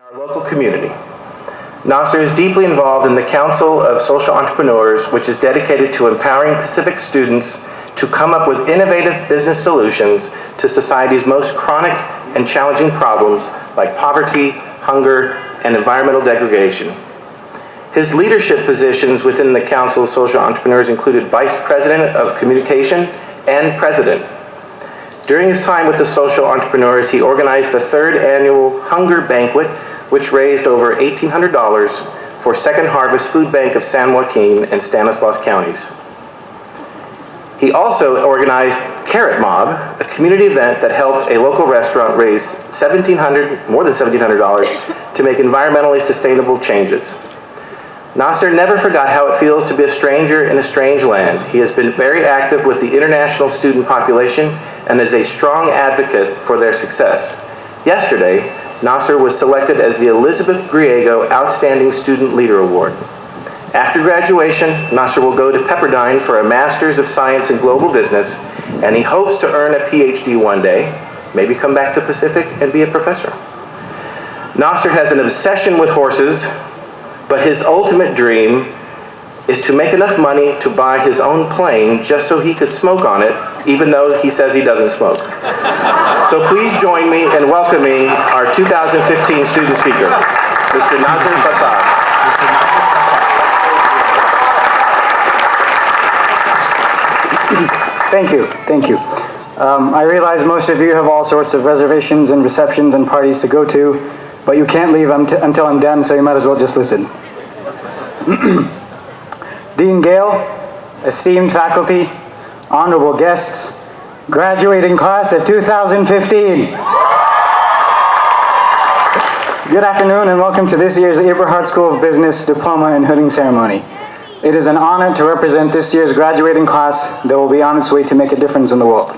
Our local community. Naaser is deeply involved in the Council of Social Entrepreneurs, which is dedicated to empowering Pacific students to come up with innovative business solutions to society's most chronic and challenging problems like poverty, hunger, and environmental degradation. His leadership positions within the Council of Social Entrepreneurs included Vice President of Communication and President. During his time with the Social Entrepreneurs, he organized the 3rd annual Hunger Banquet, which raised over $1,800 for Second Harvest Food Bank of San Joaquin and Stanislaus counties. He also organized Carrot Mob, a community event that helped a local restaurant raise more than $1,700 to make environmentally sustainable changes. Naaser never forgot how it feels to be a stranger in a strange land. He has been very active with the international student population and is a strong advocate for their success. Yesterday, Naaser was selected as the Elizabeth Griego Outstanding Student Leader Award. After graduation, Naaser will go to Pepperdine for a Master's of Science in Global Business, and he hopes to earn a PhD one day, maybe come back to Pacific and be a professor. Naaser has an obsession with horses, but his ultimate dream is to make enough money to buy his own plane just so he could smoke on it, even though he says he doesn't smoke. So please join me in welcoming our 2015 student speaker, Mr. Naaser Bihzad. Thank you. I realize most of you have all sorts of reservations and receptions and parties to go to, but you can't leave until I'm done, so you might as well just listen. Dean Gale, esteemed faculty, honorable guests, graduating class of 2015. Good afternoon and welcome to this year's Eberhard School of Business Diploma and Hooding Ceremony. It is an honor to represent this year's graduating class that will be on its way to make a difference in the world.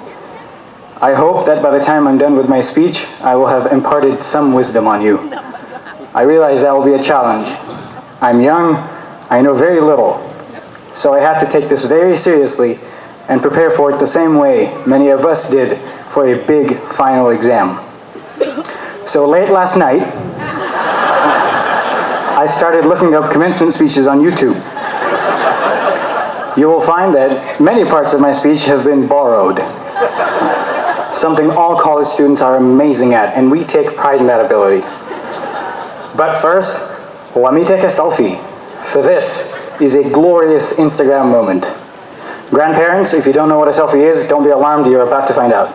I hope that by the time I'm done with my speech, I will have imparted some wisdom on you. I realize that will be a challenge. I'm young, I know very little, so I had to take this very seriously and prepare for it the same way many of us did for a big final exam. So late last night, I started looking up commencement speeches on YouTube. You will find that many parts of my speech have been borrowed, something all college students are amazing at, and we take pride in that ability. But first, let me take a selfie, for this is a glorious Instagram moment. Grandparents, if you don't know what a selfie is, don't be alarmed, you're about to find out.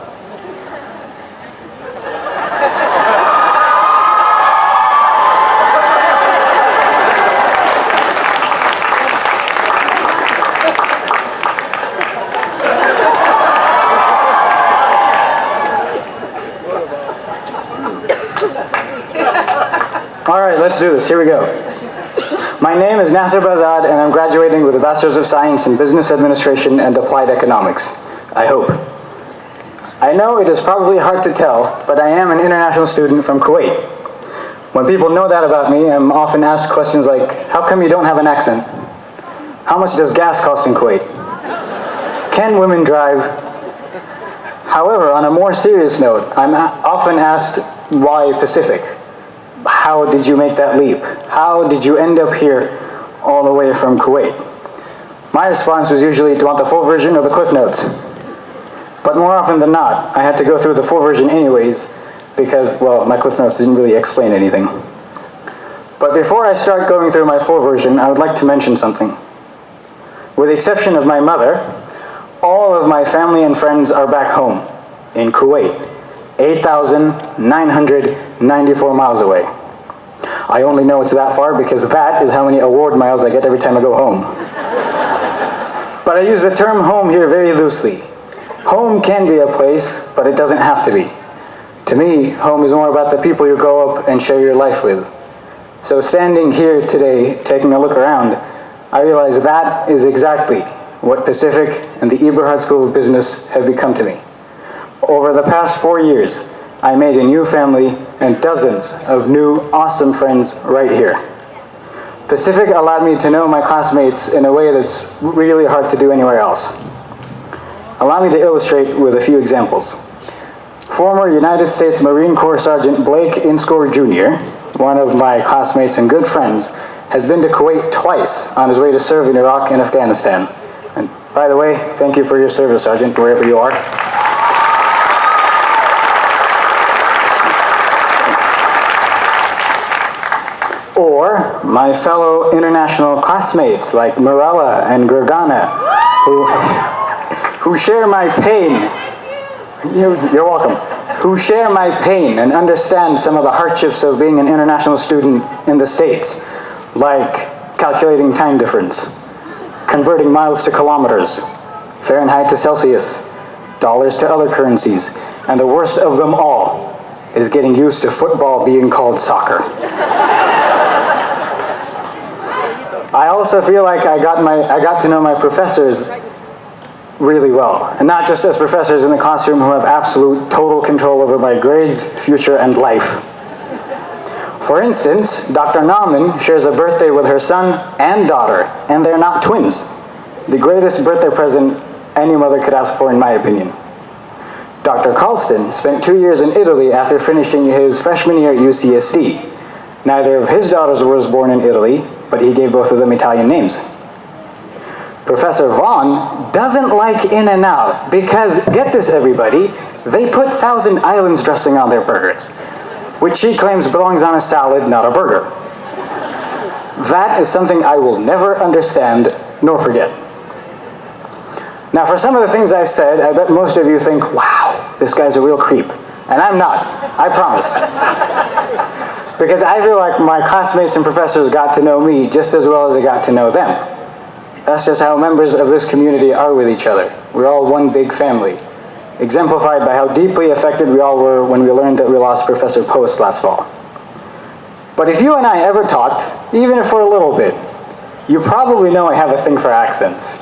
All right, let's do this. Here we go. My name is Naaser Bihzad, and I'm graduating with a Bachelor's of Science in Business Administration and Applied Economics. I hope. I know it is probably hard to tell, but I am an international student from Kuwait. When people know that about me, I'm often asked questions like, how come you don't have an accent? How much does gas cost in Kuwait? Can women drive? However, on a more serious note, I'm often asked, why Pacific? How did you make that leap? How did you end up here all the way from Kuwait? My response was usually, do you want the full version or the Cliff Notes? But more often than not, I had to go through the full version anyways because, well, my Cliff Notes didn't really explain anything. But before I start going through my full version, I would like to mention something. With the exception of my mother, all of my family and friends are back home in Kuwait, 8,994 miles away. I only know it's that far because that is how many award miles I get every time I go home. But I use the term home here very loosely. Home can be a place, but it doesn't have to be. To me, home is more about the people you grow up and share your life with. So standing here today, taking a look around, I realize that is exactly what Pacific and the Eberhard School of Business have become to me. Over the past 4 years, I made a new family and dozens of new awesome friends right here. Pacific allowed me to know my classmates in a way that's really hard to do anywhere else. Allow me to illustrate with a few examples. Former United States Marine Corps Sergeant Blake Inscore Jr. one of my classmates and good friends, has been to Kuwait twice on his way to serve in Iraq and Afghanistan. And by the way, thank you for your service, Sergeant, wherever you are. Or my fellow international classmates like Mirella and Gergana, who share my pain. You're welcome. Who share my pain and understand some of the hardships of being an international student in the States, like calculating time difference, converting miles to kilometers, Fahrenheit to Celsius, dollars to other currencies, and the worst of them all is getting used to football being called soccer. I also feel like I got to know my professors really well, and not just as professors in the classroom who have absolute total control over my grades, future, and life. For instance, Dr. Nauman shares a birthday with her son and daughter, and they're not twins. The greatest birthday present any mother could ask for, in my opinion. Dr. Carlston spent 2 years in Italy after finishing his freshman year at UCSD. Neither of his daughters was born in Italy, but he gave both of them Italian names. Professor Vaughn doesn't like In-N-Out because, get this everybody, they put Thousand Islands dressing on their burgers, which she claims belongs on a salad, not a burger. That is something I will never understand nor forget. Now, for some of the things I've said, I bet most of you think, wow, this guy's a real creep. And I'm not, I promise. Because I feel like my classmates and professors got to know me just as well as I got to know them. That's just how members of this community are with each other. We're all one big family, exemplified by how deeply affected we all were when we learned that we lost Professor Post last fall. But if you and I ever talked, even if for a little bit, you probably know I have a thing for accents.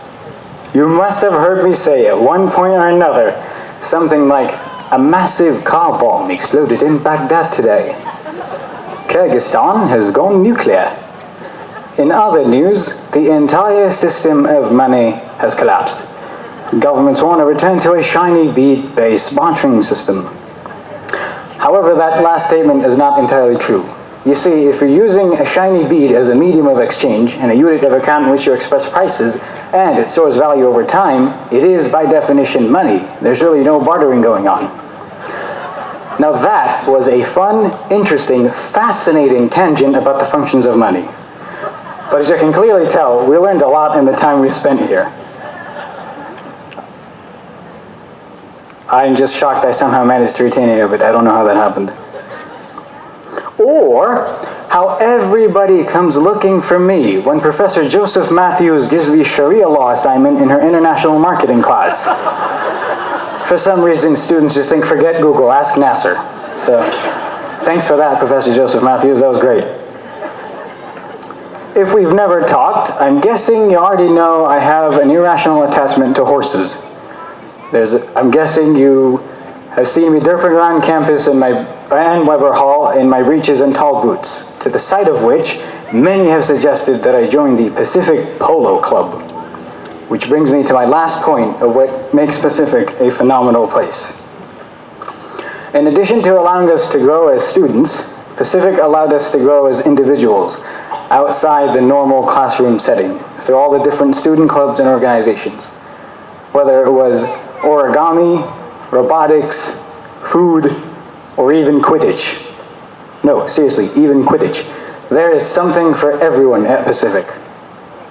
You must have heard me say at one point or another something like, a massive car bomb exploded in Baghdad today. Kyrgyzstan has gone nuclear. In other news, the entire system of money has collapsed. Governments want to return to a shiny bead-based sponsoring system. However, that last statement is not entirely true. You see, if you're using a shiny bead as a medium of exchange and a unit of account in which you express prices, and it stores value over time, it is by definition money. There's really no bartering going on. Now that was a fun, interesting, fascinating tangent about the functions of money. But as you can clearly tell, we learned a lot in the time we spent here. I'm just shocked I somehow managed to retain any of it. I don't know how that happened. Or how everybody comes looking for me when Professor Joseph Matthews gives the Sharia law assignment in her international marketing class. For some reason, students just think, forget Google, ask Nasser. So, thanks for that, Professor Joseph Matthews, that was great. If we've never talked, I'm guessing you already know I have an irrational attachment to horses. I'm guessing you have seen me derping around campus and Weber Hall in my breeches and tall boots, to the sight of which many have suggested that I join the Pacific Polo Club. Which brings me to my last point of what makes Pacific a phenomenal place. In addition to allowing us to grow as students, Pacific allowed us to grow as individuals outside the normal classroom setting through all the different student clubs and organizations. Whether it was origami, robotics, food, or even Quidditch. No, seriously, even Quidditch. There is something for everyone at Pacific.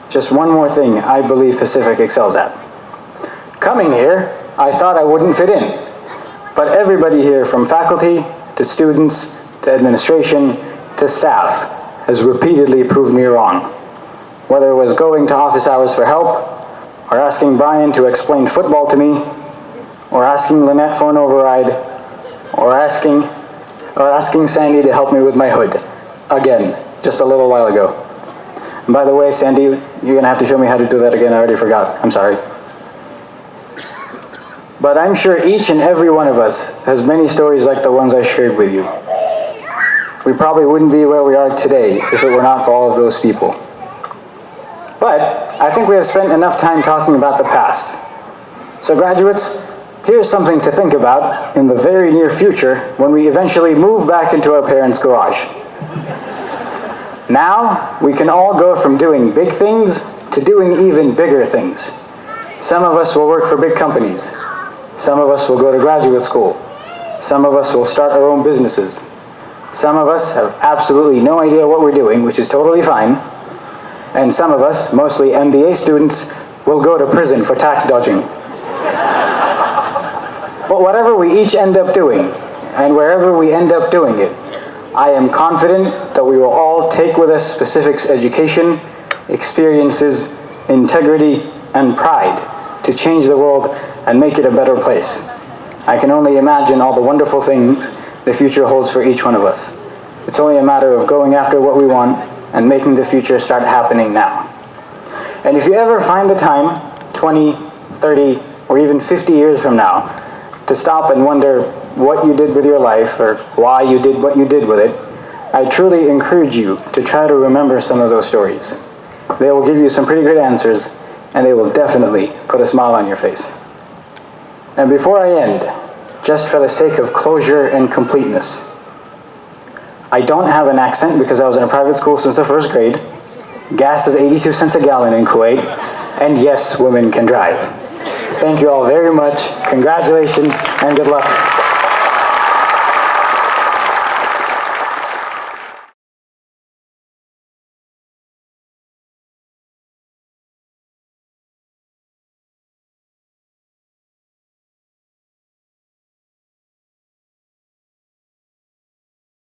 Just one more thing I believe Pacific excels at. Coming here, I thought I wouldn't fit in. But everybody here, from faculty to students to administration to staff, has repeatedly proved me wrong. Whether it was going to office hours for help, or asking Brian to explain football to me, or asking Lynette for an override, or asking Sandy to help me with my hood. Again, just a little while ago. And by the way, Sandy, you're going to have to show me how to do that again. I already forgot. I'm sorry. But I'm sure each and every one of us has many stories like the ones I shared with you. We probably wouldn't be where we are today if it were not for all of those people. But I think we have spent enough time talking about the past. So graduates, here's something to think about in the very near future when we eventually move back into our parents' garage. Now, we can all go from doing big things to doing even bigger things. Some of us will work for big companies. Some of us will go to graduate school. Some of us will start our own businesses. Some of us have absolutely no idea what we're doing, which is totally fine. And some of us, mostly MBA students, will go to prison for tax dodging. But whatever we each end up doing, and wherever we end up doing it, I am confident that we will all take with us Pacific's education, experiences, integrity, and pride to change the world and make it a better place. I can only imagine all the wonderful things the future holds for each one of us. It's only a matter of going after what we want and making the future start happening now. And if you ever find the time, 20, 30, or even 50 years from now, to stop and wonder what you did with your life or why you did what you did with it, I truly encourage you to try to remember some of those stories. They will give you some pretty good answers, and they will definitely put a smile on your face. And before I end, just for the sake of closure and completeness, I don't have an accent because I was in a private school since the first grade. Gas is 82 cents a gallon in Kuwait, and yes, women can drive. Thank you all very much. Congratulations and good luck.